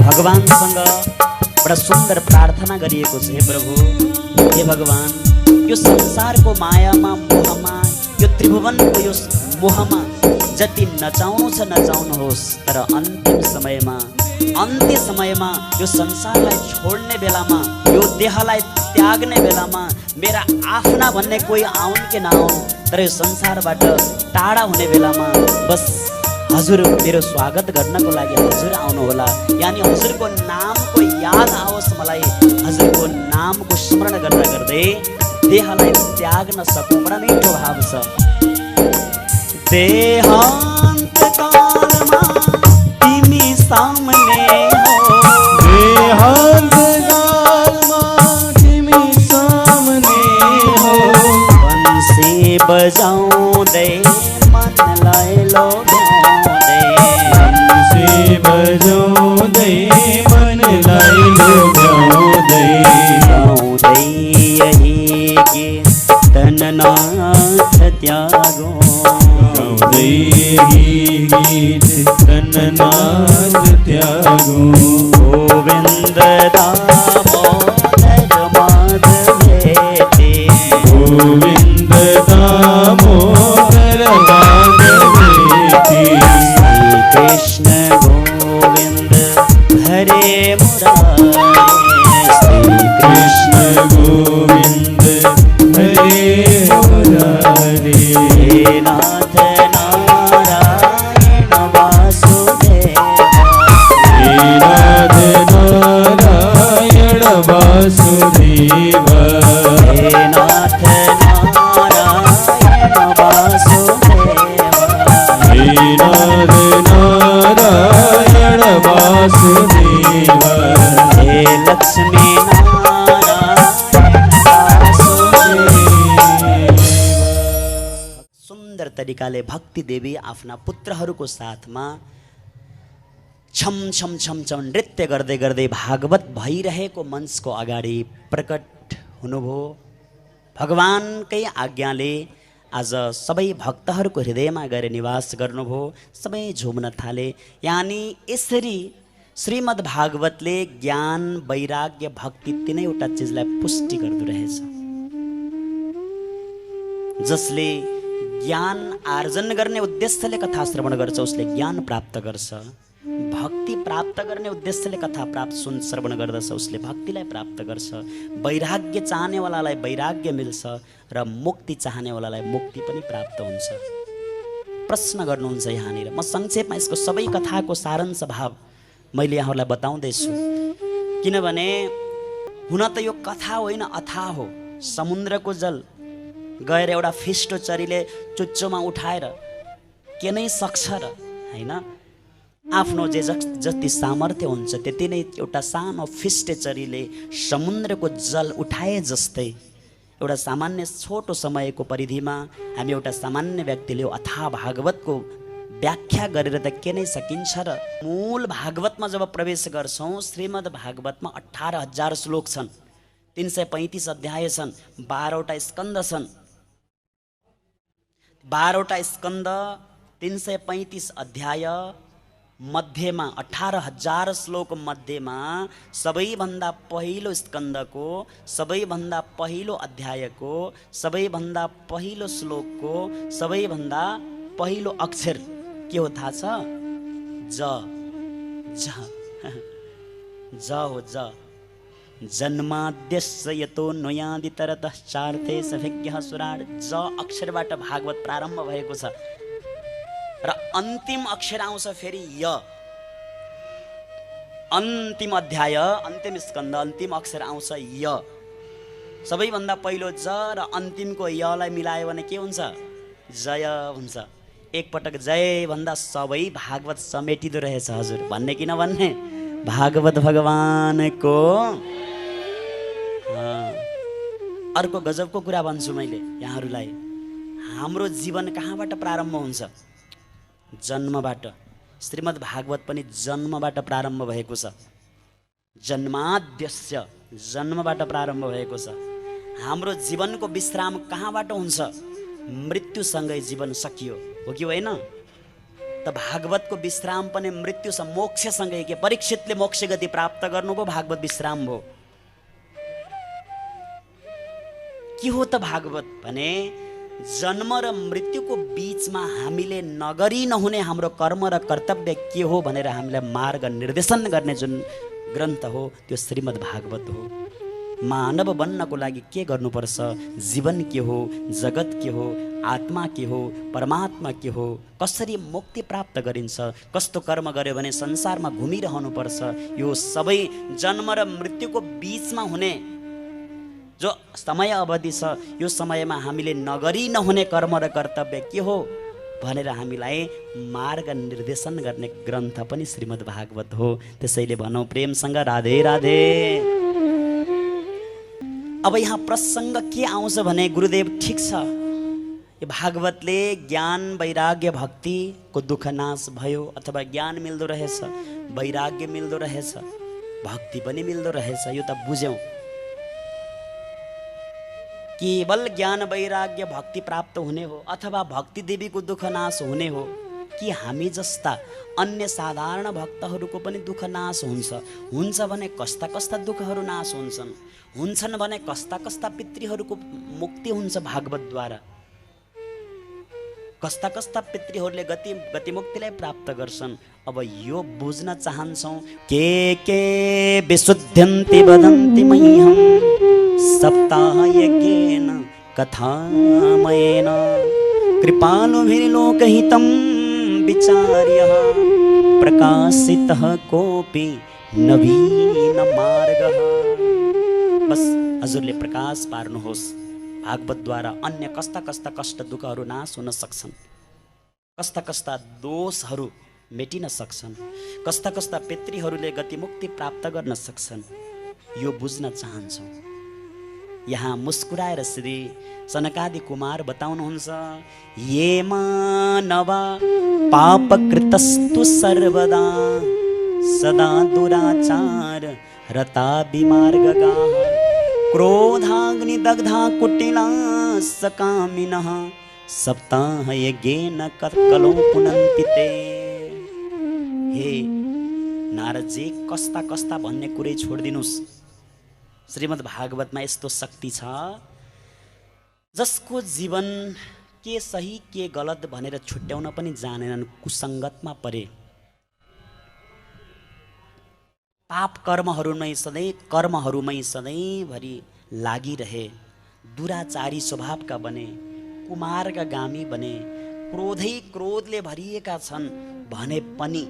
भगवानसँग बडा सुन्दर प्रार्थना गरिएको छ। हे प्रभु, हे भगवान, यो संसारको मायामा मोहमा यो त्रिभुवनको यो मोहमा जति नचाउनु छ नचाउनुहोस्, तर अन्तिम समयमा यो संसारलाई छोड्ने बेलामा, यो देहलाई त्याग्ने बेलामा मेरा आफ्ना भन्ने कोही आउन् कि नआउन्, तर यो संसारबाट टाढा हुने बेलामा बस हजुर मेरो स्वागत गर्नको लागि हजुर आउनुहोला, यानि हजुरको नामको याद आओस् मलाई, हजुरको नामको स्मरण गर्दा गर्दै देहलाई त्याग्न सकौँ। बडा मिठो भाव छ। देहान्तकालमा तिमी सामने हो, देहान्तकालमा तिमी सामने हो, बंसी बजाउँदै मनलाई लोभ्याउँदै, बंसी बजाउँदै मनलाई लोभ्याउँदै, गाउँदै यही गीत तननाथ त्यागो, गाउँदै यही गीत तननाथ त्यागो, गोविन्द दामोदर माधवेति, गोविन्द दामोदर माधवेति, कृष्ण गोविन्द हरे मुरारे, कृष्ण गोविन्द हरे मुरारे, हे नाथ नारायण वासुदेवा, हे नाथ नारायण वासुदेवा, हे नाथ नारायण वासुदेवा, हे नाथ नारायण वासुदेवा, हे लक्ष्मी नारायण वासुदेवा। सुन्दर तरिकाले भक्ति देवी आफ्ना पुत्रहरूको साथमा छम छम छम छम नृत्य गर्दै गर्दै भागवत भइरहेको मञ्चको अगाडि प्रकट हुनुभयो। भगवानकै आज्ञाले आज सबै भक्तहरूको हृदयमा गएर निवास गर्नुभयो। सबै झुम्न थाले। यानि यसरी श्रीमद् भागवतले ज्ञान वैराग्य भक्ति तीनैवटा चिजलाई पुष्टि गर्दो रहेछ। जसले ज्ञान आर्जन गर्ने उद्देश्यले कथा श्रवण गर्छ उसले ज्ञान प्राप्त गर्छ। भक्ति प्राप्त गर्ने उद्देश्यले कथा श्रवण गर्दछ उसले भक्तिलाई प्राप्त गर्छ। वैराग्य चाहनेवालालाई वैराग्य मिल्छ र मुक्ति चाहनेवालालाई मुक्ति पनि प्राप्त हुन्छ। प्रश्न गर्नुहुन्छ यहाँनिर। म संक्षेपमा यसको सबै कथाको सारांश भाव मैले यहाँहरूलाई बताउँदैछु, किनभने हुन त यो कथा होइन अथाह हो। समुद्रको जल गएर एउटा फिस्टो चरीले चुच्चोमा उठाएर के नै सक्छ र, हैन? आफ्नो जति सामर्थ्य हुन्छ त्यति नै एउटा सानो फिस्टे चरीले समुद्रको जल उठाए जस्तै एउटा सामान्य छोटो समयको परिधिमा हामी एउटा सामान्य व्यक्तिले अथाह भागवतको व्याख्या गरेर त के नै सकिन्छ र। मूल भागवतमा जब प्रवेश गर्छौँ, श्रीमद् भागवतमा 18,000 श्लोक छन्, 335 अध्याय छन्, 12वटा स्कन्द छन्। 12वटा स्कन्द, 335 अध्याय मध्येमा 18,000 श्लोक मध्येमा सबैभन्दा पहिलो स्कन्दको, सबैभन्दा पहिलो अध्यायको, सबैभन्दा पहिलो श्लोकको सबैभन्दा पहिलो अक्षर के हो थाहा छ? ज ज ज हो। ज जन्माद्यस्य यतो न्वयादितरतश्चार्थे सभिज्ञः सुराड। ज अक्षरबाट भागवत प्रारम्भ भएको छ र अन्तिम अक्षर आउँछ फेरि य। अन्तिम अध्याय, अन्तिम स्कन्द, अन्तिम अक्षर आउँछ य। सबैभन्दा पहिलो ज र अन्तिमको यलाई मिलायो भने के हुन्छ? जय हुन्छ। एकपटक जय भन्दा सबै भागवत समेटिँदो रहेछ हजुर। भन्ने कि नभन्ने? भागवत भगवानको। अर्को गजबको कुरा भन्छु मैले यहाँहरूलाई। हाम्रो जीवन कहाँबाट प्रारम्भ हुन्छ? जन्मबाट। श्रीमद् भागवत पनि जन्मबाट प्रारम्भ भएको छ। जन्माद्यस्य, जन्मबाट प्रारम्भ भएको छ। हाम्रो जीवनको विश्राम कहाँबाट हुन्छ? मृत्युसँगै जीवन सकियो, हो कि होइन? त भागवतको विश्राम पनि मृत्यु छ, मोक्षसँगै। के परीक्षितले मोक्ष गति प्राप्त गर्नुभयो, भागवत विश्राम भयो। के हो त भागवत भने जन्म र मृत्युको बीचमा हामीले नगरी नहुने हाम्रो कर्म र कर्तव्य के हो भनेर हामीलाई मार्ग निर्देशन गर्ने जुन ग्रन्थ हो त्यो श्रीमद् भागवत हो। मानव बन्नको लागि के गर्नुपर्छ, जीवन के हो, जगत के हो, आत्मा के हो, परमात्मा के हो, कसरी मुक्ति प्राप्त गरिन्छ, कस्तो कर्म गर्यो भने संसारमा घुमिरहनुपर्छ, यो सबै जन्म र मृत्युको बीचमा हुने जो समय अवधि छ, यो समयमा हामीले नगरी नहुने कर्म र कर्तव्य के हो भनेर हामीलाई मार्ग निर्देशन गर्ने ग्रन्थ पनि श्रीमद् भागवत हो। त्यसैले भनौँ प्रेमसँग राधे राधे। अब यहाँ प्रसङ्ग के आउँछ भने गुरुदेव ठिक छ, यो भागवतले ज्ञान वैराग्य भक्तिको दुःख नाश भयो, अथवा ज्ञान मिल्दो रहेछ, वैराग्य मिल्दो रहेछ, भक्ति पनि मिल्दो रहेछ, यो त बुझ्यौँ। केवल ज्ञान वैराग्य भक्ति प्राप्त हुने हो अथवा भक्ति देवीको दुःख नाश हुने हो कि हामी जस्ता अन्य साधारण भक्तहरूको पनि दुःख नाश हुन्छ भने कस्ता कस्ता दुःखहरू नाश हुन्छन् भने कस्ता कस्ता पितृहरूको मुक्ति हुन्छ भागवतद्वारा, कस्ता कस्ता पितृहरूले गतिमुक्तिलाई प्राप्त गर्छन्। अब यो बुझ्न चाहन्छौँ। के विशुद्ध्यन्ति वदन्ति मह्यं सप्ताह यज्ञेन कथामयेन कृपालुभिर्लोकहितं विचार्य प्रकाशितः कोऽपि नवीन मार्गः। बस हजुरले प्रकाश पार्नुहोस्, भागवतद्वारा अन्य कस्ता कस्ता कष्ट दुःखहरू नाश हुन सक्छन्, कस्ता कस्ता दोषहरू मेटिन सक्छन्, कस्ता कस्ता पितृहरूले गतिमुक्ति प्राप्त गर्न सक्छन्, यो बुझ्न चाहन्छौँ। यहाँ मुस्कुराएर श्री सनकादि कुमार बताउनुहुन्छ, ये मानव पापकृतस्तु सर्वदा सदा दुराचार रता विमार्गगाः क्रोधाग्निदग्धा कुटिला सकामिनः सप्ताह यज्ञेन कलो पुनन्ति ते। हे नारदजी, कस्ता कस्ता भन्ने कुरै छोडिदिनुस्। श्रीमद् भागवतमा यस्तो शक्ति छ जसको जीवन के सही के गलत भनेर छुट्याउन पनि जानेनन्, कुसङ्गतमा परे, पाप कर्महरूमै सधैँभरि लागिरहे, दुराचारी स्वभावका बने, कुमार्गगामी बने, क्रोधले भरिएका छन् भने पनि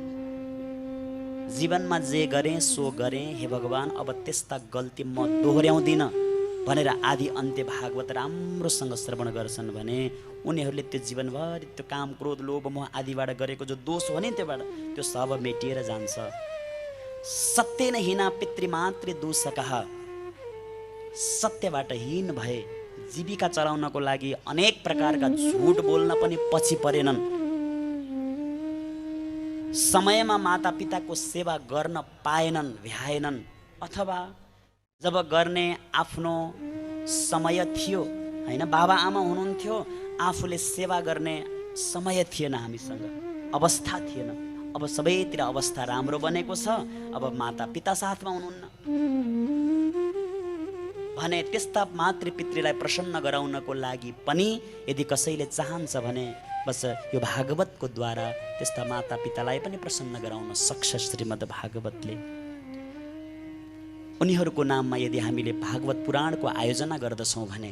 जीवनमा जे गरेँ सो गरेँ, हे भगवान अब त्यस्ता गल्ती म दोहोऱ्याउँदिनँ भनेर आदि अन्त्य भागवत राम्रोसँग श्रवण गर्छन् भने उनीहरूले त्यो जीवनभरि त्यो काम क्रोध लोभ मोह आदिबाट गरेको जो दोष हो नि त्यो सब मेटिएर जान्छ। सत्येन हीना पितृमातृ दूषकः, सत्यबाट हीन भए जीविका चलाउनको लागि अनेक प्रकारका झुट बोल्न पनि पछि परेनन्। समयमा माता पिताको सेवा गर्न पाएनन्, भ्याएनन्, अथवा जब गर्ने आफ्नो समय थियो हैन, बाबा आमा हुनुहुन्थ्यो, आफूले सेवा गर्ने समय थिएन, हामीसँग अवस्था थिएन। अब सबैतिर अवस्था राम्रो बनेको छ, अब माता पिता साथमा हुनुहुन्न भने त्यस्ता मातृपितृलाई प्रसन्न गराउनको लागि पनि यदि कसैले चाहन्छ भने बस यो भागवतको द्वारा त्यस्ता माता पितालाई पनि प्रसन्न गराउन सक्छ श्रीमद् भागवतले। उनीहरूको नाममा यदि हामीले भागवत पुराणको आयोजना गर्दछौँ भने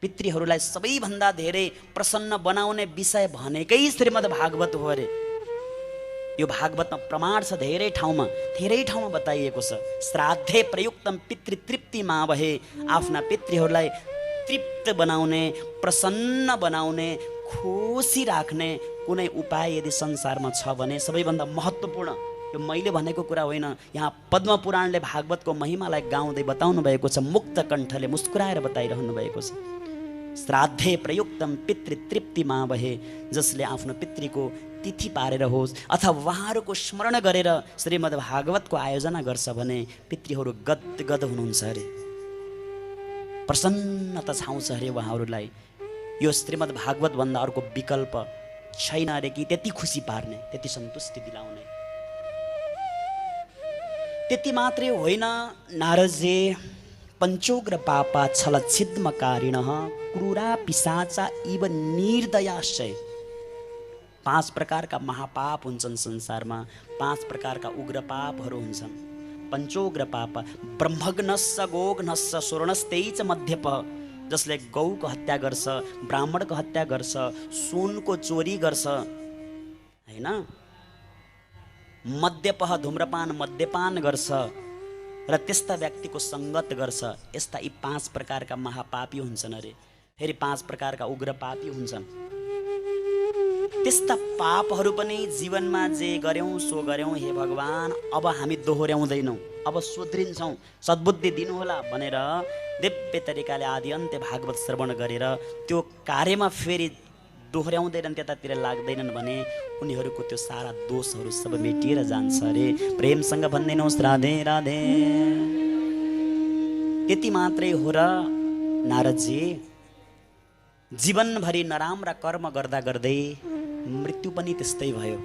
पितृहरूलाई सबैभन्दा धेरै प्रसन्न बनाउने विषय भनेकै श्रीमद् भागवत हो अरे। यो भागवतमा प्रमाण छ, धेरै ठाउँमा बताइएको छ। श्राद्धे प्रयुक्तम पितृतृप्ति मावहे, आफ्ना पितृहरूलाई तृप्त बनाउने, प्रसन्न बनाउने, खुसी राख्ने कुनै उपाय यदि संसारमा छ भने सबैभन्दा महत्त्वपूर्ण, यो मैले भनेको कुरा होइन, यहाँ पद्म पुराणले भागवतको महिमालाई गाउँदै बताउनु भएको छ, मुक्त कण्ठले मुस्कुराएर बताइरहनु भएको छ। श्राद्धे प्रयुक्तम पितृतृप्ति मावहे, जसले आफ्नो पितृको तिथि पारेर होस् अथवा उहाँहरूको स्मरण गरेर श्रीमद् भागवतको आयोजना गर्छ भने पितृहरू गदगद हुनुहुन्छ अरे, प्रसन्नता छाउँछ अरे उहाँहरूलाई। यो श्रीमद् भागवत भन्दा अर्को विकल्प छैन अरे कि त्यति खुसी पार्ने, त्यति सन्तुष्टि दिलाउने। त्यति मात्रै होइन, नारदजी पञ्चोग्र पापा छलछिद्मकारिणः क्रूरा पिशाचा इव निर्दयाश्चय। 5 प्रकारका महापाप हुन्छन् संसारमा, 5 प्रकारका उग्र पापहरू हुन्छन्। पञ्चोग्र पाप ब्रह्मग्नस्य गोघ्नस्य सुवर्णस्तेच मध्यप, जसले गौको हत्या गर्छ, ब्राह्मणको हत्या गर्छ, सुनको चोरी गर्छ, हैन, मद्यप धूम्रपान मद्यपान गर्छ र त्यस्ता व्यक्तिको सङ्गत गर्छ, यस्ता यी 5 प्रकारका महापापी हुन्छन् अरे। फेरि 5 प्रकारका उग्र पापी हुन्छन्। त्यस्ता पापहरू पनि जीवनमा जे गर्यौँ सो गर्यौँ, हे भगवान अब हामी दोहोऱ्याउँदैनौँ, अब सुध्रिन्छौँ, सद्बुद्धि दिनुहोला भनेर दिव्य तरिकाले आदि अन्त्य भागवत श्रवण गरेर त्यो कार्यमा फेरि दोहोऱ्याउँदैनन्, त्यतातिर लाग्दैनन् भने उनीहरूको त्यो सारा दोषहरू सब मेटिएर जान्छ अरे। प्रेमसँग भन्दैनौस् राधे राधे। त्यति मात्रै हो र नारदजी, जीवनभरि नराम्रा कर्म गर्दा गर्दै मृत्यु पनि त्यस्तै भयो।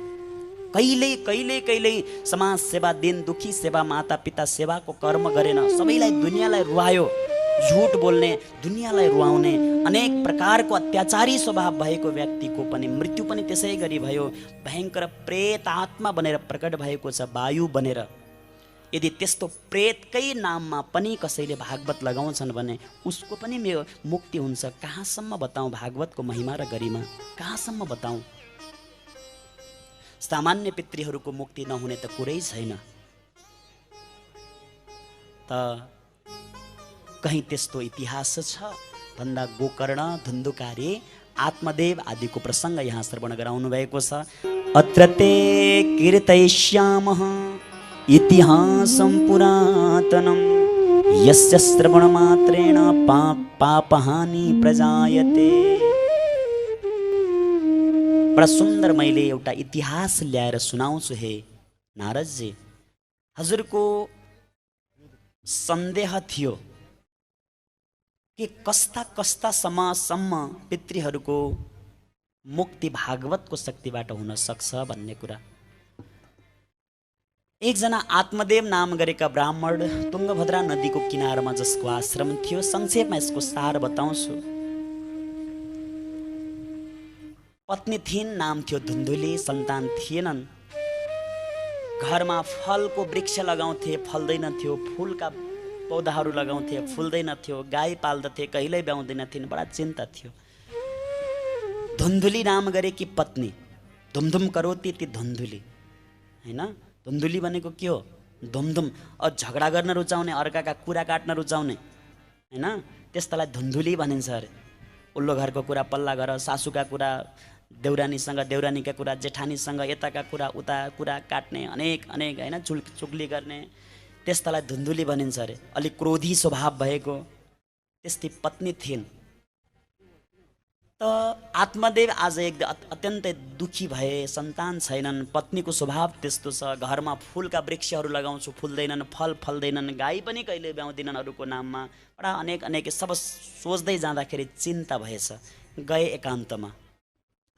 कहिल्यै समाज सेवा, दिन दुखी सेवा, माता पिता सेवाको कर्म गरेन, सबैलाई दुनियाँलाई रुवायो, झुट बोल्ने, दुनियाँलाई रुवाउने, अनेक प्रकारको अत्याचारी स्वभाव भएको व्यक्तिको पनि मृत्यु पनि त्यसै गरी भयो। भयङ्कर प्रेत आत्मा बनेर प्रकट भएको छ, वायु बनेर। यदि त्यस्तो प्रेतकै नाममा पनि कसैले भागवत लगाउँछन् भने उसको पनि मुक्ति हुन्छ। कहाँसम्म बताउँ भागवतको महिमा र गरिमा, कहाँसम्म बताउँ? सामान्य पितृहरूको मुक्ति नहुने त कुरै छैन। त कहीँ त्यस्तो इतिहास छ भन्दा गोकर्ण, धुन्धुकारी, आत्मदेव आदिको प्रसङ्ग यहाँ श्रवण गराउनु भएको छ। अत्र ते कीर्तयिष्यामः इतिहासं पुरातनं यस्य श्रवणमात्रेण पापहानि प्रजायते। बडा सुन्दर मैले एउटा इतिहास ल्याएर सुनाउँछु हे नारदजी। हजुरको सन्देह थियो कि कस्ता कस्ता सम्म पितृहरूको मुक्ति भागवतको शक्तिबाट हुन सक्छ भन्ने कुरा। एकजना आत्मदेव नाम गरेका ब्राह्मण तुङ्गभद्रा नदीको किनारमा जसको आश्रम थियो, संक्षेपमा यसको सार बताउँछु। पत्नी थिइन्, नाम थियो धुन्धुली, सन्तान थिएनन्। घरमा फलको वृक्ष लगाउँथे, फल्दैनथ्यो, फुलका पौधाहरू लगाउँथे, फुल्दैनथ्यो, गाई पाल्दथे, कहिल्यै ब्याउँदैनथिन्, बडा चिन्ता थियो। धुन्धुली नाम गरेकी पत्नी, धुमधुम करोति ती धुन्धुली, हैन? धुन्धुली भनेको के हो? धुमधुम, झगडा गर्न रुचाउने, अर्काका कुरा काट्न रुचाउने, हैन? त्यस्तालाई धुन्धुली भनिन्छ अरे। उल्लो घरको कुरा पल्ला घर, सासूका कुरा देउरानीसँग, देउरानीका कुरा जेठानीसँग, यताका कुरा उता कुरा काट्ने, अनेक अनेक, हैन, चुगली गर्ने, त्यस्तालाई धुन्धुली भनिन्छ अरे। अलिक क्रोधी स्वभाव भएको त्यस्तै पत्नी थिइन्। त आत्मदेव आज एक अत्यन्तै दुखी भए, सन्तान छैनन्, पत्नीको स्वभाव त्यस्तो छ, घरमा फुलका वृक्षहरू लगाउँछु, फुल्दैनन्, फल फल्दैनन्, गाई पनि कहिले ब्याउँदैनन् अरूको नाममा, बडा अनेक अनेक सब सोच्दै जाँदाखेरि चिन्ता भएछ। गए एकान्तमा,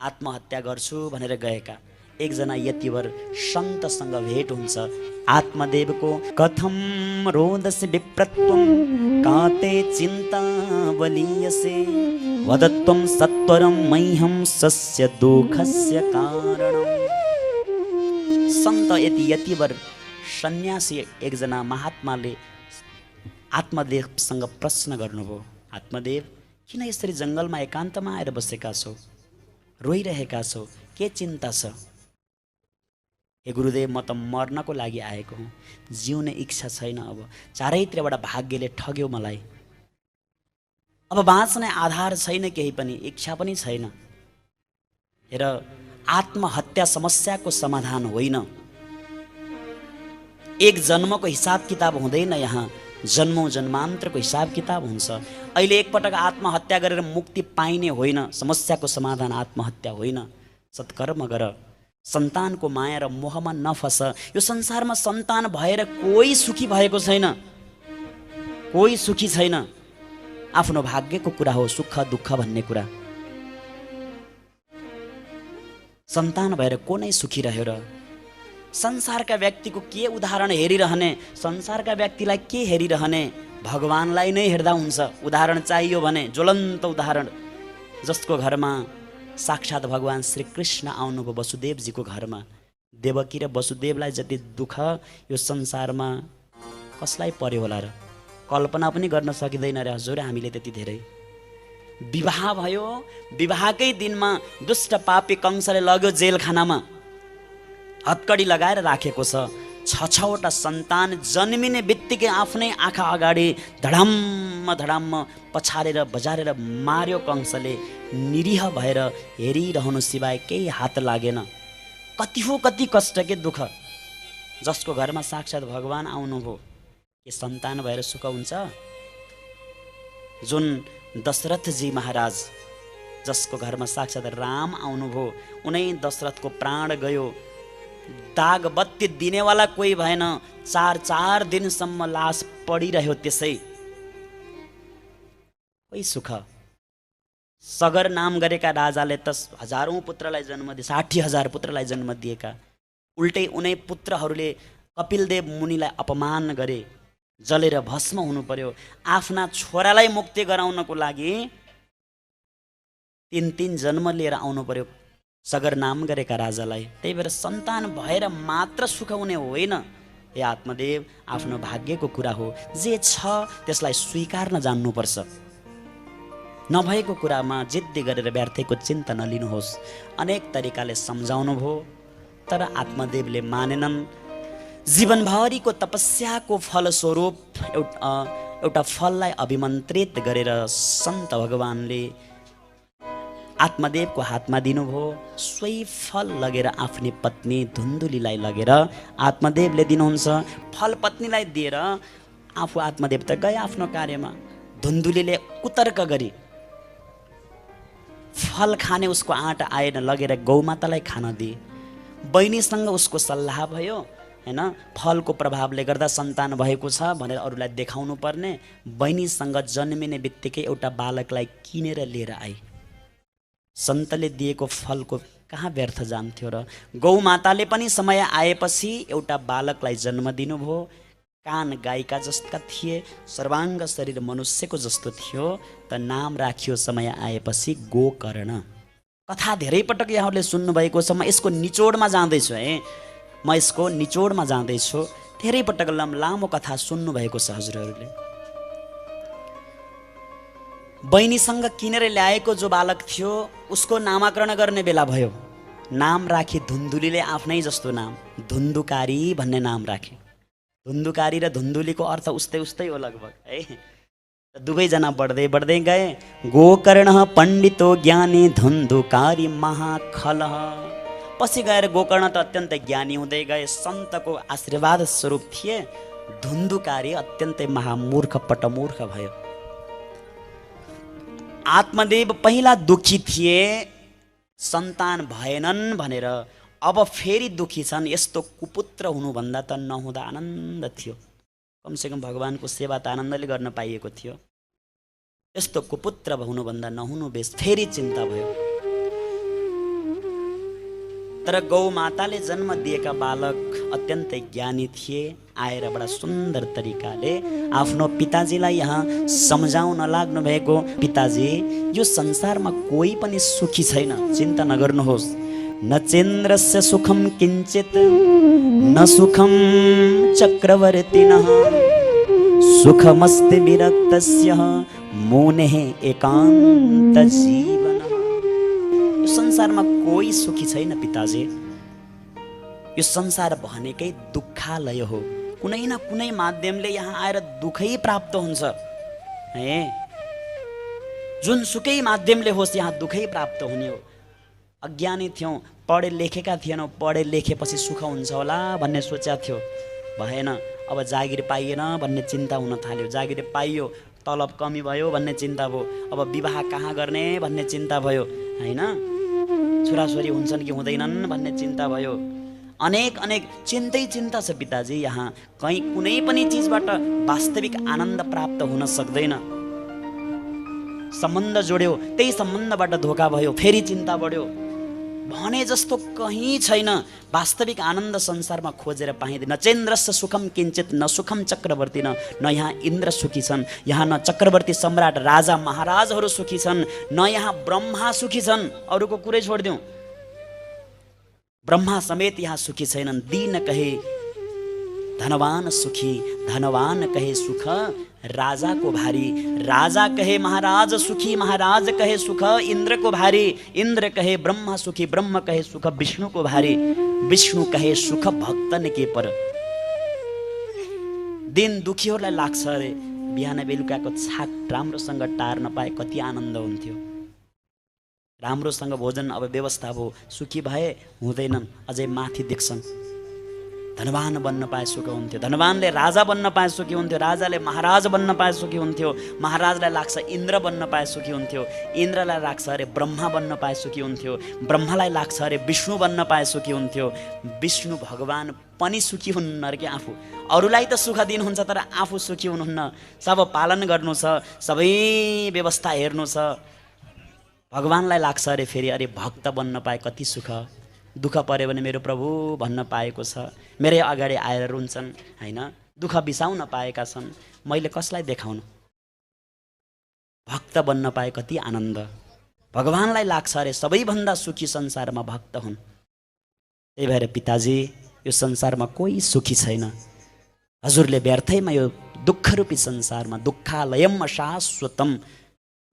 आत्महत्या गर्छु भनेर गएका एकजना यतिवर सन्तसँग भेट हुन्छ। आत्मदेवको कथम रोदस्य विप्रत्वं काते चिन्ता बलीयसे वदत्वं सत्वरं मह्यं सस्य दुःखस्य कारणम्। सन्त यतिवर सन्यासी एकजना महात्माले आत्मदेवसँग प्रश्न गर्नुभयो, आत्मदेव किन यसरी जङ्गलमा एकान्तमा आएर बसेका छौ, रोइरहेका छौ, के चिन्ता छ? हे गुरुदेव, म त मर्नको लागि आएको हुँ, जिउने इच्छा छैन। अब चारैतिरबाट भाग्यले ठग्यो मलाई, अब बाँच्ने आधार छैन, केही पनि इच्छा पनि छैन। हेर, आत्महत्या समस्याको समाधान होइन। एक जन्मको हिसाब किताब हुँदैन, यहाँ जन्मौँ जन्मान्तरको हिसाब किताब हुन्छ। अहिले एकपटक आत्महत्या गरेर मुक्ति पाइने होइन, समस्याको समाधान आत्महत्या होइन। सत्कर्म गर, सन्तानको माया र मोहमा नफस। यो संसारमा सन्तान भएर कोही सुखी भएको छैन, कोही सुखी छैन। आफ्नो भाग्यको कुरा हो सुख दुःख भन्ने कुरा। सन्तान भएर को नै सुखी रह्यो र? संसारका व्यक्तिको के उदाहरण हेरिरहने, संसारका व्यक्तिलाई के हेरिरहने? भगवानलाई नै हेर्दा हुन्छ। उदाहरण चाहियो भने ज्वलन्त उदाहरण, जसको घरमा साक्षात् भगवान श्रीकृष्ण आउनुभयो वसुदेवजीको घरमा। देवकी र वसुदेवलाई जति दुःख यो संसारमा कसलाई पर्यो होला र? कल्पना पनि गर्न सकिँदैन रे हजुर हामीले त्यति धेरै। विवाह भयो, विवाहकै दिनमा दुष्ट पापी कंसले लग्यो जेलखानामा, हत्कडी लगाएर राखेको छ। 6-6वटा सन्तान जन्मिने बित्तिकै आफ्नै आँखा अगाडि धडाम्म धडाम्म पछारेर बजारेर मार्यो कंसले। निरीह भएर हेरिरहनु सिवाय केही हात लागेन। कति हो कति कष्ट के दुःख। जसको घरमा साक्षात् भगवान आउनुभयो के सन्तान भएर सुख हुन्छ? जुन दशरथजी महाराज, जसको घरमा साक्षात् राम आउनुभयो, उनै दशरथको प्राण गयो। दाग बत्ती दिनेवाला कोही भएन। 4 दिनसम्म लास पडिरह्यो त्यसै। कोही सुख। सगर नाम गरेका राजाले त हजारौं पुत्रलाई जन्म दिए, 60,000 पुत्रलाई जन्म दिएका। उल्टै उनै पुत्रहरूले कपिलदेव मुनिलाई अपमान गरे, जलेर भस्म हुनु पर्यो। आफ्ना छोरालाई मुक्ति गराउनको लागि 3 जन्म लिएर आउनु पर्यो सगर नाम गरेका राजालाई। त्यही भएर सन्तान भएर मात्र सुख हुने होइन। हे आत्मदेव, आफ्नो भाग्यको कुरा हो। जे छ त्यसलाई स्वीकार्न जान्नुपर्छ। नभएको कुरामा जिद्दी गरेर व्यर्थको चिन्ता नलिनुहोस्। अनेक तरिकाले सम्झाउनु भयो तर आत्मदेवले मानेनन्। जीवनभरिको तपस्याको फलस्वरूप एउटा फललाई अभिमन्त्रित गरेर सन्त भगवानले आत्मदेवको हातमा दिनुभयो। सोही फल लगेर आफ्नी पत्नी धुन्धुलीलाई लगेर आत्मदेवले दिनुहुन्छ। फल पत्नीलाई दिएर आफू आत्मदेव त गए आफ्नो कार्यमा। धुन्धुलीले कुतर्क गरी फल खाने उसको आँट आएन, लगेर गौमातालाई खान दिए। बहिनीसँग उसको सल्लाह भयो हैन, फलको प्रभावले गर्दा सन्तान भएको छ भनेर अरूलाई देखाउनु पर्ने। बहिनीसँग जन्मिने बित्तिकै एउटा बालकलाई किनेर लिएर आए। सन्तले दिएको फलको कहाँ व्यर्थ जान्थ्यो र? गौमाताले पनि समय आएपछि एउटा बालकलाई जन्म दिनुभयो। कान गाईका जस्ता थिए, सर्वाङ्ग शरीर मनुष्यको जस्तो थियो, त नाम राखियो समय आएपछि गोकर्ण। कथा धेरै पटक यहाँहरूले सुन्नुभएको छ। म यसको निचोडमा जाँदैछु है, म यसको निचोडमा जाँदैछु। धेरै पटक लामो कथा सुन्नुभएको छ हजुरहरूले। बहिनीसँग किनेर ल्याएको जो बालक थियो उसको नामाकरण गर्ने बेला भयो। नाम राखी धुन्धुलीले आफ्नै जस्तो नाम, धुन्धुकारी भन्ने नाम राखे। धुन्धुकारी र धुन्धुलीको अर्थ उस्तै उस्तै हो लगभग है। दुवैजना बढ्दै बढ्दै गए। गोकर्ण पण्डितो ज्ञानी धुन्धुकारी महाखल। पछि गएर गोकर्ण त अत्यन्तै ज्ञानी हुँदै गए, सन्तको आशीर्वाद स्वरूप थिए। धुन्धुकारी अत्यन्तै महामूर्ख पटमूर्ख भयो। आत्मदेव पहिला दुखी थिए सन्तान भएनन् भनेर, अब फेरि दुखी छन्। यस्तो कुपुत्र हुनुभन्दा त नहुँदा आनन्द थियो। कमसेकम भगवानको सेवा त आनन्दले गर्न पाइएको थियो। यस्तो कुपुत्र हुनुभन्दा नहुनु बेस। फेरि चिन्ता भयो। तर गौमाताले जन्म दिएका बालक अत्यन्तै ज्ञानी थिए। आएर बडा सुन्दर तरिकाले आफ्नो पिताजीलाई यहाँ सम्झाउन लाग्नु भएको। पिताजी, यो संसारमा कोही पनि सुखी छैन, चिन्ता नगर्नुहोस्। न चेन्द्रस्य सुखम किञ्चित न सुखम चक्रवर्तिनः सुखमस्ति विरक्तस्य मुनेः एकान्त जीवन। यो संसारमा कोही सुखी छैन पिताजी। यो संसार भनेकै दुःखालय हो। कुनै न कुनै माध्यमले यहाँ आएर दुःखै प्राप्त हुन्छ है। जुन सुकै माध्यमले होस् यहाँ दुःखै प्राप्त हुने हो। अज्ञानी थियौँ, पढे लेखेका थिएनौँ। पढे लेखेपछि सुख हुन्छ होला भन्ने सोचेको थियो, भएन। अब जागिर पाइएन भन्ने चिन्ता हुन थाल्यो। जागिर पाइयो, तलब कमी भयो भन्ने चिन्ता भयो। अब विवाह कहाँ गर्ने भन्ने चिन्ता भयो होइन। छोराछोरी हुन्छन् कि हुँदैनन् भन्ने चिन्ता भयो। अनेक चिन्तै चिन्ता छ पिताजी। यहाँ कहीँ कुनै पनि चिजबाट वास्तविक आनन्द प्राप्त हुन सक्दैन। सम्बन्ध जोड्यो, त्यही सम्बन्धबाट धोका भयो, फेरि चिन्ता बढ्यो। भने जस्तो कहीँ छैन। वास्तविक आनन्द संसारमा खोजेर पाइँदैन। नचेन्द्रस्य सुखम किञ्चित न सुखम चक्रवर्ती न यहाँ इन्द्र सुखी छन्। यहाँ न चक्रवर्ती सम्राट राजा महाराजहरू सुखी छन्, न यहाँ ब्रह्मा सुखी छन्। अरूको कुरै छोडिदिउँ, ब्रह्मा समेत यहाँ सुखी छैनन्। दीन कहे धनवान सुखी, धनवान कहे सुख राजा को भारी, राजा कहे महाराज सुखी, महाराज कहे सुख इंद्र को भारी, इंद्र कहे ब्रह्मा सुखी, ब्रह्म कहे सुख विष्णु को भारी, विष्णु कहे सुख भक्तन के पर। दिन दुखीहरूलाई लाग्छ अरे बिहान बेलुकाको छाक राम्रोसँग टार्न पाए कति आनन्द हुन्थ्यो। राम्रोसँग भोजन अब व्यवस्था भयो, सुखी भए हुँदैनन्, अझै माथि देख्छन्। धनवान बन्न पाए सुख हुन्थ्यो, धनवानले राजा बन्न पाए सुखी हुन्थ्यो, राजाले महाराज बन्न पाए सुखी हुन्थ्यो, महाराजलाई लाग्छ इन्द्र बन्न पाए सुखी हुन्थ्यो, इन्द्रलाई लाग्छ अरे ब्रह्मा बन्न पाए सुखी हुन्थ्यो, ब्रह्मालाई लाग्छ अरे विष्णु बन्न पाए सुखी हुन्थ्यो। विष्णु भगवान पनि सुखी हुनुहुन्न अरे कि आफू, अरूलाई त सुख दिनुहुन्छ तर आफू सुखी हुनुहुन्न। सब पालन गर्नु छ, सबै व्यवस्था हेर्नु छ। भगवानलाई लाग्छ अरे फेरि अरे भक्त बन्न पाए कति सुख, दुःख पर्यो भने मेरो प्रभु भन्न पाएको छ, मेरै अगाडि आएर रुन्छन् हैन, दुःख बिसाउन पाएका छन्, मैले कसलाई देखाउनु। भक्त बन्न पाए कति आनन्द। भगवानलाई लाग्छ अरे सबैभन्दा सुखी संसारमा भक्त हुन्। त्यही भएर पिताजी यो संसारमा कोही सुखी छैन। हजुरले व्यर्थैमा यो दुःखरूपी संसारमा दुःखालयम शाश्वतम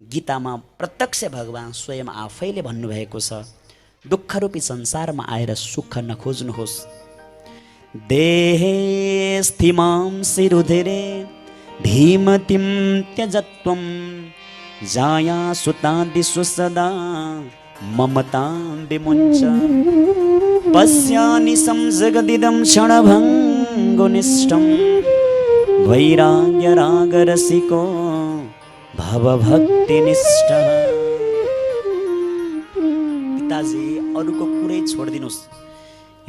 गीतामा प्रत्यक्ष भगवान स्वयं आफैले भन्नुभएको छ। दुःखरूपी संसारमा आएर सुख नखोज्नुहोस्। देहे स्थिमां सिरुधिरे भीमतिं त्यजत्वं जाया सुतादिषु सदा ममतां विमुञ्च पश्यानि संजगदिदं क्षणभङ्गुनिष्ठं वैराग्यरागरसिको भवभक्तिनिष्ठः। पिताजी अरूको कुरै छोडिदिनुहोस्।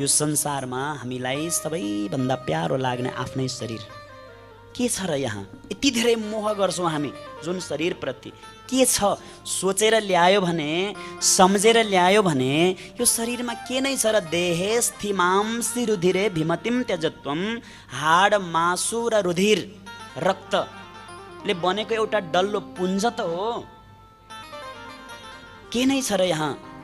यो संसारमा हामीलाई सबैभन्दा प्यारो लाग्ने आफ्नै शरीर के छ र यहाँ यति धेरै मोह गर्छौँ हामी जुन शरीरप्रति। के छ सोचेर ल्यायो भने, सम्झेर ल्यायो भने यो शरीरमा के नै छ र। देहे स्थिमांसि रुधिरे भीमतिम त्यजत्वम, हाड मासु र रुधिर रक्तले बनेको एउटा डल्लो पुञ्ज त हो। के नै छ र यहाँ।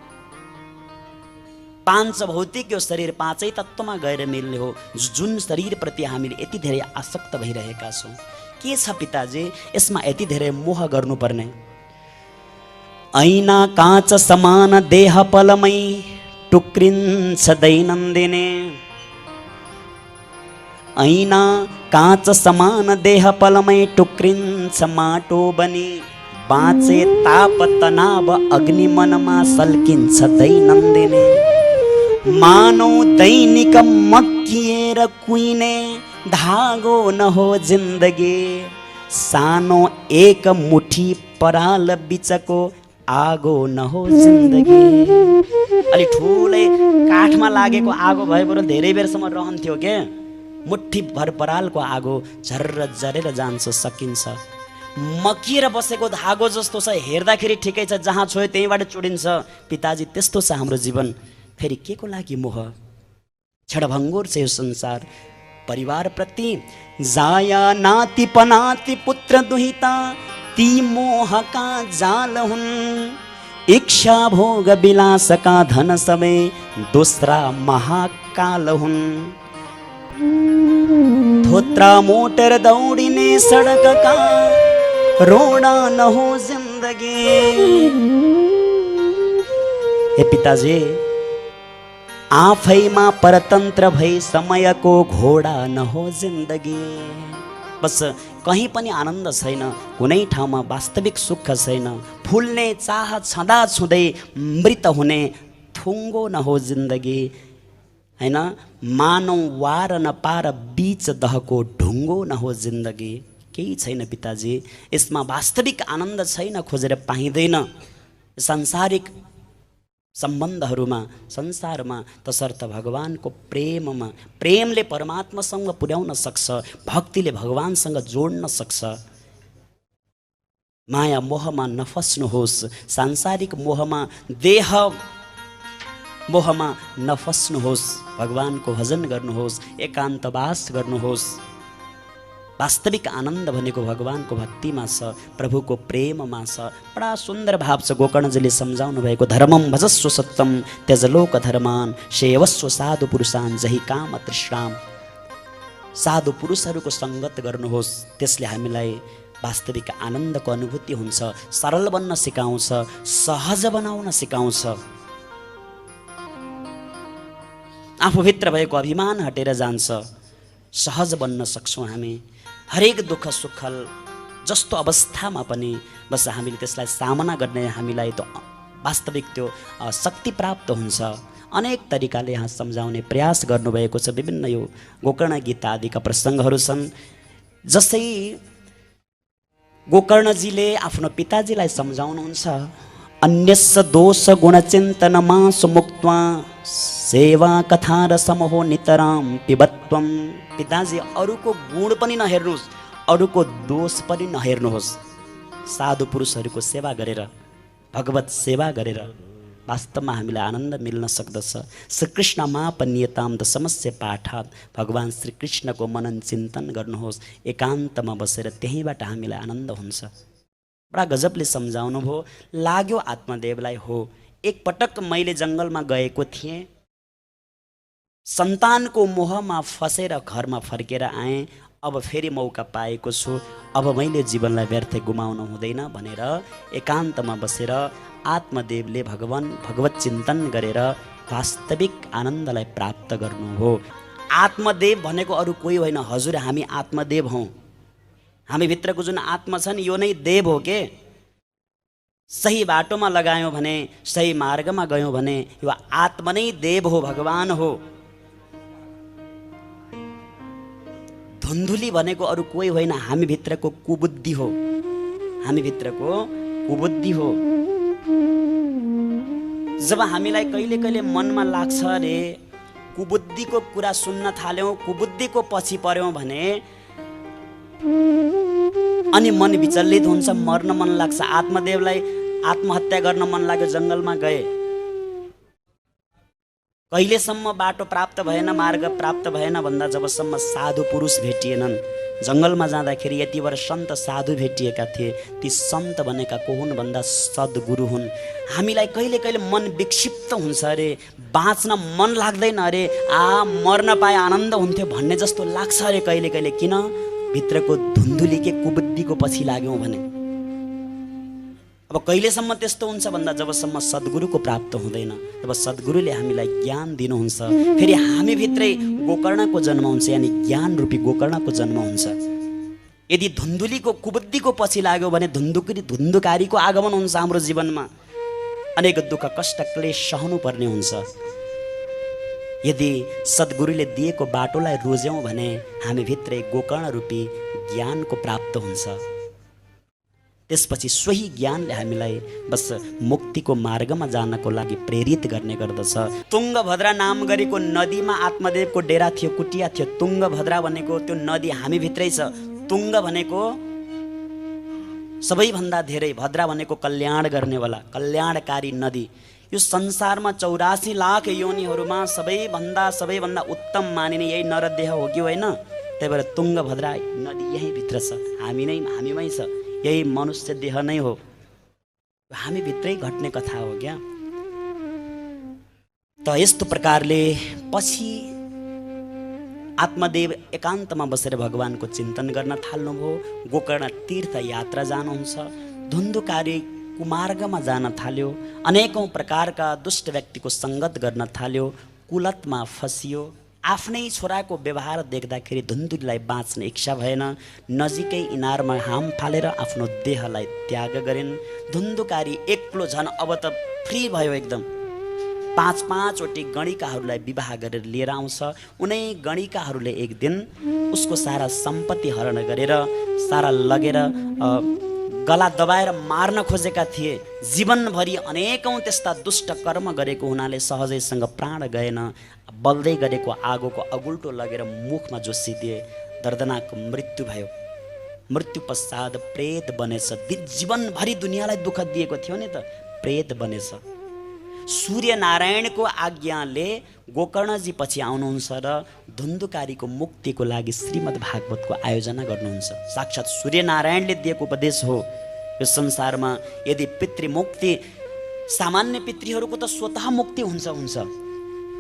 पाँच भौतिक यो शरीर पाँचै तत्त्वमा गएर मिल्ने हो, जुन शरीरप्रति हामीले यति धेरै आसक्त भइरहेका छौँ। के छ पिताजी यसमा यति धेरै मोह गर्नुपर्ने। ऐना काँच समान देह पलमै टुक्रिन्छ दैनन्दिने, ऐना काँच समान देह पलमै टुक्रिन्छ माटो बनी, बाँचे ताप तनाव अग्नि मनमा सल्किन्छ दैनन्दिने। मानौ दैनिक मक्किएर कुइने धागो न हो जिन्दगी, सानो एक मुठी पराल बिचको आगो न हो जिन्दगी। अलि ठुलै काठमा लागेको आगो भए बरु धेरै बेरसम्म रहन्थ्यो के। मुठी भर परालको आगो झर्र जरेर जान्छ, सकिन्छ। मकिएर बसेको धागो जस्तो छ, हेर्दाखेरि ठिकै छ, जहाँ छोयो त्यहीँबाट चुडिन्छ। पिताजी त्यस्तो छ हाम्रो जीवन। फेरि के को लागि मोह। क्षणभङ्गुर छ यो संसार। परिवारप्रति जाया नाति पनाति पुत्र दुहिता ती मोहका जाल हुन्। इच्छा भोग विलासका धन सबै दोस्रा महाकाल हुन्। थोत्रा मोटर दौडिने सडकका रोडा न हो जिन्दगी। हे पिताजी आफैमा परतन्त्र भई समयको घोडा न हो जिन्दगी। बस कहीँ पनि आनन्द छैन, कुनै ठाउँमा वास्तविक सुख छैन। फुल्ने चाह छँदा छुँदै मृत हुने थुङ्गो न हो जिन्दगी हैन। मानौ वार न पार बीच दहको ढुङ्गो न हो जिन्दगी। केही छैन पिताजी यसमा वास्तविक आनन्द छैन, खोजेर पाइँदैन। सांसारिक सम्बन्धहरूमा संसारमा तसर्थ भगवानको प्रेममा, प्रेमले परमात्मासँग पुर्याउन सक्छ, भक्तिले भगवानसँग जोड्न सक्छ। माया मोहमा नफस्नुहोस्। सांसारिक मोहमा देह मोहमा नफस्नुहोस्, भगवानको भजन गर्नुहोस्, एकान्तवास गर्नुहोस्। वास्तविक आनन्द भनेको भगवानको भक्तिमा छ, प्रभुको प्रेममा छ। बडा सुन्दर भाव छ गोकर्णजीले सम्झाउनु भएको। धर्मम भजस्व सत्यम त्यजलोक धर्मान सेवस्व साधु पुरुषान जहि काम तृष्णाम। साधु पुरुषहरूको सङ्गत गर्नुहोस्, त्यसले हामीलाई वास्तविक आनन्दको अनुभूति हुन्छ, सरल बन्न सिकाउँछ, सहज बनाउन सिकाउँछ। आफूभित्र भएको अभिमान हटेर जान्छ, सहज बन्न सक्छौँ हामी। हरेक दुःख सुख जस्तो अवस्थामा पनि बस हामीले त्यसलाई सामना गर्ने हामीलाई त्यो वास्तविक त्यो शक्ति प्राप्त हुन्छ। अनेक तरिकाले यहाँ सम्झाउने प्रयास गर्नुभएको छ। विभिन्न यो गोकर्ण गीता आदिका प्रसङ्गहरू छन्। जसै गोकर्णजीले आफ्नो पिताजीलाई सम्झाउनुहुन्छ, अन्यस्य दोष गुणचिन्तनमा सुमुक्त्वा सेवा कथा र समहो नितराम पिबत्वम। पिताजी, अरूको गुण पनि नहेर्नुहोस्, अरूको दोष पनि नहेर्नुहोस्। साधु पुरुषहरूको सेवा गरेर, भगवत सेवा गरेर वास्तवमा हामीलाई आनन्द मिल्न सक्दछ। श्रीकृष्णमा पन्यताम द समस्य पाठात। भगवान् श्रीकृष्णको मनन चिन्तन गर्नुहोस्, एकान्तमा बसेर त्यहीँबाट हामीलाई आनन्द हुन्छ। बडा गजबले सम्झाउनु भयो। लाग्यो आत्मदेवलाई, हो एकपटक मैले जङ्गलमा गएको थिएँ, सन्तानको मोहमा फसेर घरमा फर्केर आएँ, अब फेरि मौका पाएको छु, अब मैले जीवनलाई व्यर्थ गुमाउनु हुँदैन भनेर एकान्तमा बसेर आत्मदेवले भगवत चिन्तन गरेर वास्तविक आनन्दलाई प्राप्त गर्नु हो। आत्मदेव भनेको अरू कोही होइन, हजुर हामी आत्मदेव हौँ। हामी भित्रको जुन आत्मा छ नि, यो नै देव हो के। सही बाटोमा लगायौँ भने, सही मार्गमा गयौँ भने यो आत्मा नै देव हो, भगवान हो। धुन्धुली भनेको अरू कोही होइन, हामी भित्रको कुबुद्धि हो, हामी भित्रको कुबुद्धि हो। जब हामीलाई कहिले कहिले मनमा लाग्छ अरे कुबुद्धिको कुरा सुन्न थाल्यौँ, कुबुद्धिको पछि पर्यौँ भने अनि मन विचलित हुन्छ, मर्न मन लाग्छ। आत्मदेवलाई आत्महत्या गर्न मन लाग्यो, जङ्गलमा गए। कहिलेसम्म बाटो प्राप्त भएन, मार्ग प्राप्त भएन भन्दा जबसम्म साधु पुरुष भेटिएनन्। जङ्गलमा जाँदाखेरि यतिबाट सन्त साधु भेटिएका थिए। ती सन्त भनेका को हुन् भन्दा सद्गुरु हुन्। हामीलाई कहिले कहिले मन विक्षिप्त हुन्छ अरे, बाँच्न मन लाग्दैन अरे, मर्न पाए आनन्द हुन्थ्यो भन्ने जस्तो लाग्छ अरे कहिले कहिले। किन? भित्रको धुन्धुली के कुबुद्धिको पछि लाग्यौँ भने। अब कहिलेसम्म त्यस्तो हुन्छ भन्दा जबसम्म सद्गुरुको प्राप्त हुँदैन, तब सद्गुरुले हामीलाई ज्ञान दिनुहुन्छ। फेरि हामी भित्रै गोकर्णको जन्म हुन्छ, यानि ज्ञान रूपी गोकर्णको जन्म हुन्छ। यदि धुन्धुलीको कुबुद्धिको पछि लाग्यो भने धुन्धुकारीको आगमन हुन्छ हाम्रो जीवनमा। अनेक दुःख कष्ट क्लेश सहनु पर्ने हुन्छ। यदि सद्गुरुले दिएको बाटोलाई रोज्यौँ भने हामी भित्रै गोकर्ण रूपी ज्ञानको प्राप्त हुन्छ। त्यसपछि सोही ज्ञानले हामीलाई बस मुक्तिको मार्गमा जानको लागि प्रेरित गर्ने गर्दछ। तुङ्गभद्रा नाम गरेको नदीमा आत्मदेवको डेरा थियो, कुटिया थियो। तुङ्गभद्रा भनेको त्यो नदी हामी भित्रै छ। तुङ्ग भनेको सबैभन्दा धेरै, भद्रा भनेको कल्याण गर्नेवाला, कल्याणकारी नदी। यो संसारमा 84 लाख योनिहरूमा सबैभन्दा उत्तम मानिने यही नरदेह हो कि होइन? त्यही भएर तुङ्गभद्रा नदी यहीँ भित्र छ, हामीमै छ। यही मनुष्य देह नै हो, हामी भित्रै घट्ने कथा हो क्या। त यस्तो प्रकारले पछि आत्मदेव एकान्तमा बसेर भगवानको चिन्तन गर्न थाल्नुभयो। गोकर्ण तीर्थ यात्रा जानुहुन्छ, धुन्धुकारी कुमार्गमा जान थाल्यो, अनेकौं प्रकारका दुष्ट व्यक्तिको सङ्गत गर्न थाल्यो, कुलतमा फसियो। आफ्नै छोराको व्यवहार देख्दाखेरि धुन्धुलीलाई बाँच्ने इच्छा भएन। नजिकै इनारमा हाम फालेर आफ्नो देहलाई त्याग गरिन्। धुन्धुकारी एक्लो, झन् अब त फ्री भयो एकदम। 5-5वटी गणिकाहरूलाई विवाह गरेर लिएर आउँछ। उनै गणिकाहरूले एक दिन उसको सारा सम्पत्ति हरण गरेर, सारा लगेर गला दबाएर मार्न खोजेका थिए। जीवनभरि अनेकौं त्यस्ता दुष्ट कर्म गरेको हुनाले सहजैसँग प्राण गएन। बल्दै गरेको आगोको अगुल्टो लगेर मुखमा जोसिदिए। दर्दनाक मृत्यु भयो। मृत्यु पश्चात प्रेत बनेछ। जीवनभरि दुनियाँलाई दुःख दिएको थियो नि त, प्रेत बनेछ। सूर्यनारायणको आज्ञाले गोकर्णजी पछि आउनुहुन्छ र धुन्धुकारीको मुक्तिको लागि श्रीमद् भागवतको आयोजना गर्नुहुन्छ। साक्षात् सूर्यनारायणले दिएको उपदेश हो। यो संसारमा यदि पितृमुक्ति, सामान्य पितृहरूको त स्वतः मुक्ति हुन्छ।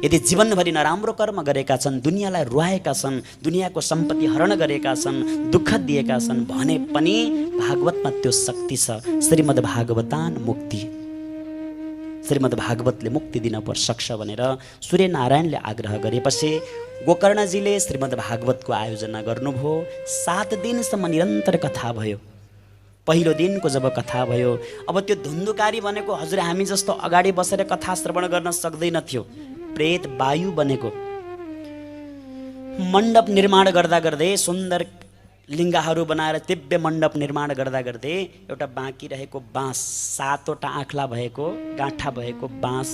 यदि जीवनभरि नराम्रो कर्म गरेका छन्, दुनियाँलाई रुवाएका छन्, दुनियाँको सम्पत्ति हरण गरेका छन्, दुःख दिएका छन् भने पनि भागवतमा त्यो शक्ति छ। श्रीमद् भागवतान मुक्ति, श्रीमद् भागवतले मुक्ति दिन सक्छ भनेर सूर्यनारायणले आग्रह गरेपछि गोकर्णजीले श्रीमद् भागवतको आयोजना गर्नुभयो। 7 दिनसम्म निरन्तर कथा भयो। पहिलो दिनको जब कथा भयो, अब त्यो धुन्धुकारी भनेको हजुर हामी जस्तो अगाडि बसेर कथा श्रवण गर्न सक्दैनथ्यो। प्रेत वायु बनेको। मण्डप निर्माण गर्दा गर्दै सुन्दर लिङ्गहरू बनाएर दिव्य मण्डप निर्माण गर्दा गर्दै एउटा बाँकी रहेको बाँस, 7वटा आँखला भएको, गाँठा भएको बाँस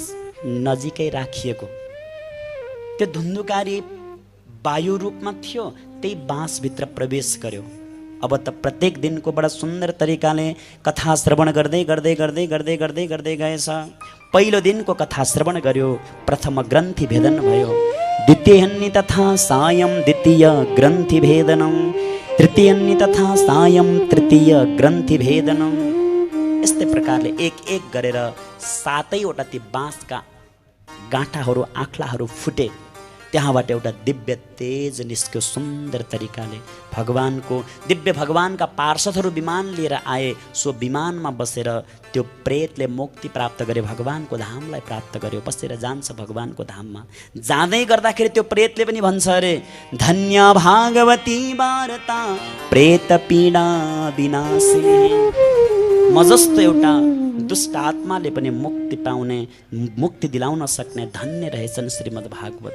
नजिकै राखिएको। त्यो धुन्धुकारी वायु रूपमा थियो, त्यही बाँसभित्र प्रवेश गर्यो। अब त प्रत्येक दिनको बडा सुन्दर तरिकाले कथा श्रवण गर्दै गर्दै गर्दै गर्दै गर्दै गर्दै गएछ। पहिलो दिनको कथा श्रवण गर्यो, प्रथम ग्रन्थि भेदन भयो। द्वितीयन्नि तथा सायं द्वितीय ग्रन्थि भेदनम, तृतीयन्नि तथा सायं तृतीय ग्रन्थि भेदनम। यस्तै प्रकारले एक एक गरेर 7वटा ती बाँसका गाँठाहरू, आँखलाहरू फुटे। त्यहाँबाट एउटा दिव्य तेज निस्क्यो सुन्दर तरिकाले। भगवानका पार्षदहरू विमान लिएर आए। सो विमानमा बसेर त्यो प्रेतले मुक्ति प्राप्त गरे, भगवानको धामलाई प्राप्त गर्यो, बसेर जान्छ भगवानको धाममा। जाँदै गर्दाखेरि त्यो प्रेतले पनि भन्छ अरे, धन्य भागवती वार्ता प्रेत पीडा विनाशिनी। म जस्तो एउटा दुष्ट आत्माले पनि मुक्ति पाउने, मुक्ति दिलाउन सक्ने धन्य रहेछन् श्रीमद् भागवत।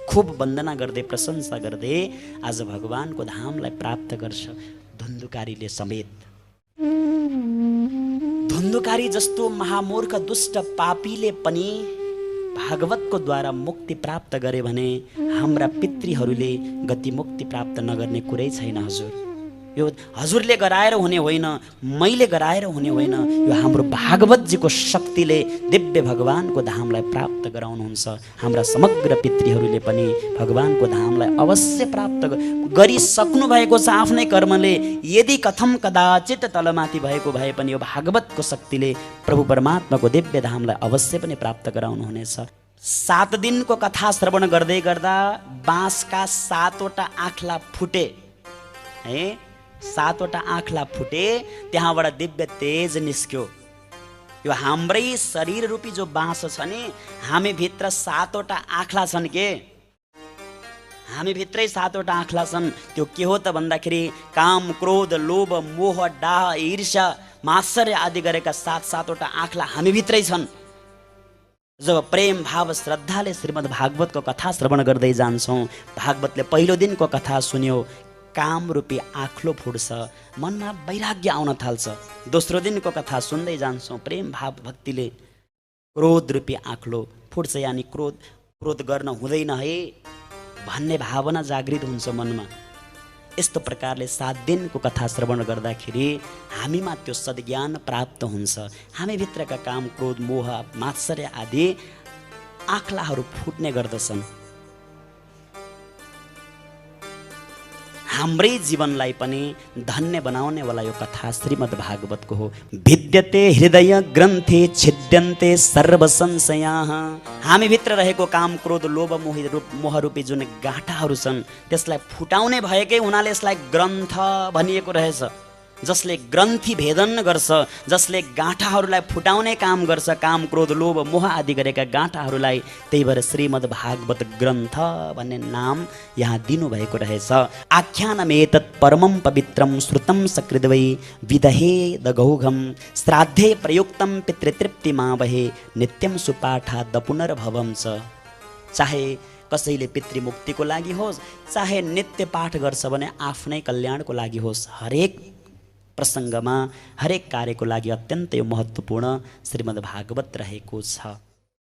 खूब वन्दना गर्दै प्रशंसा गर्दै आज भगवानको धामलाई प्राप्त गर्छ धुन्धुकारीले समेत। धुन्धुकारी जस्तो महामूर्ख दुष्ट पापीले पनि भागवतको द्वारा मुक्ति प्राप्त गरे भने हाम्रा पितृहरूले गति मुक्ति प्राप्त नगर्ने कुरै छैन। हजुर, यो हजुरले गराएर हुने होइन, मैले गराएर हुने होइन, यो हाम्रो भागवतजीको शक्तिले दिव्य भगवानको धामलाई प्राप्त गराउनुहुन्छ। हाम्रा समग्र पितृहरूले पनि भगवानको धामलाई अवश्य प्राप्त गरिसक्नु भएको छ आफ्नै कर्मले। यदि कथम कदाचित तलमाथि भएको भए पनि यो भागवतको शक्तिले प्रभु परमात्माको दिव्य धामलाई अवश्य पनि प्राप्त गराउनुहुनेछ। 7 दिनको कथा श्रवण गर्दै गर्दा बाँसका 7वटा आँखला फुटे है, 7वटा आँखला फुटे। त्यहाँबाट दिव्य तेज निस्क्यो। यो हाम्रै शरीर रूपी जो बाँस छ नि, हामी भित्र 7वटा आँखला छन् के, हामी भित्रै 7वटा आँखला छन्। त्यो के हो त भन्दाखेरि काम, क्रोध, लोभ, मोह, डाह, ईर्ष्या, मात्सर्य आदि गरेका 7वटा आँखला हामी भित्रै छन्। जब प्रेम भाव श्रद्धाले श्रीमद् भागवतको कथा श्रवण गर्दै जान्छौँ, भागवतले पहिलो दिनको कथा सुन्यो, काम रूपी आँखलो फुट्छ, मनमा वैराग्य आउन थाल्छ। दोस्रो दिनको कथा सुन्दै जान्छौँ, प्रेम भाव भक्तिले क्रोध रूपी आँखलो फुट्छ, यानि क्रोध गर्न हुँदैन है भन्ने भावना जागृत हुन्छ मनमा। यस्तो प्रकारले 7 दिनको कथा श्रवण गर्दाखेरि हामीमा त्यो सद्ज्ञान प्राप्त हुन्छ। हामी भित्रका काम, क्रोध, मोह, मात्सर्य आदि आँखलाहरू फुट्ने गर्दछन्। हाम्रै जीवनलाई पनि धन्य बनाउने वाला यो कथा श्रीमद् भागवतको हो। भिद्यते हृदय ग्रन्थे छिद्यन्ते सर्व संशयाः। हामी भित्र रहेको काम, क्रोध, लोभ, मोह रूपी जुन गाँठाहरू छन् त्यसलाई फुटाउने भएकै हुनाले यसलाई ग्रन्थ भनिएको रहेछ। जसले ग्रन्थि भेदन गर्छ, जसले गाँठाहरूलाई फुटाउने काम गर्छ, काम, क्रोध, लोभ, मोह आदि गरेका गाँठाहरूलाई, त्यही भएर श्रीमद् भागवत ग्रन्थ भन्ने नाम यहाँ दिनुभएको रहेछ। आख्यानमेतत् परमं पवित्रं श्रुतं सकृद्वै विदहे दगौघं श्राद्धे प्रयुक्तं पितृतृप्तिमावहे नित्यं सुपाठाद् पुनर्भवं च। चाहे कसैले पितृमुक्तिको लागि होस्, चाहे नित्य पाठ गर्छ भने आफ्नै कल्याणको लागि होस्, हरेक प्रसङ्गमा हरेक कार्यको लागि अत्यन्तै महत्त्वपूर्ण श्रीमद् भागवत रहेको छ।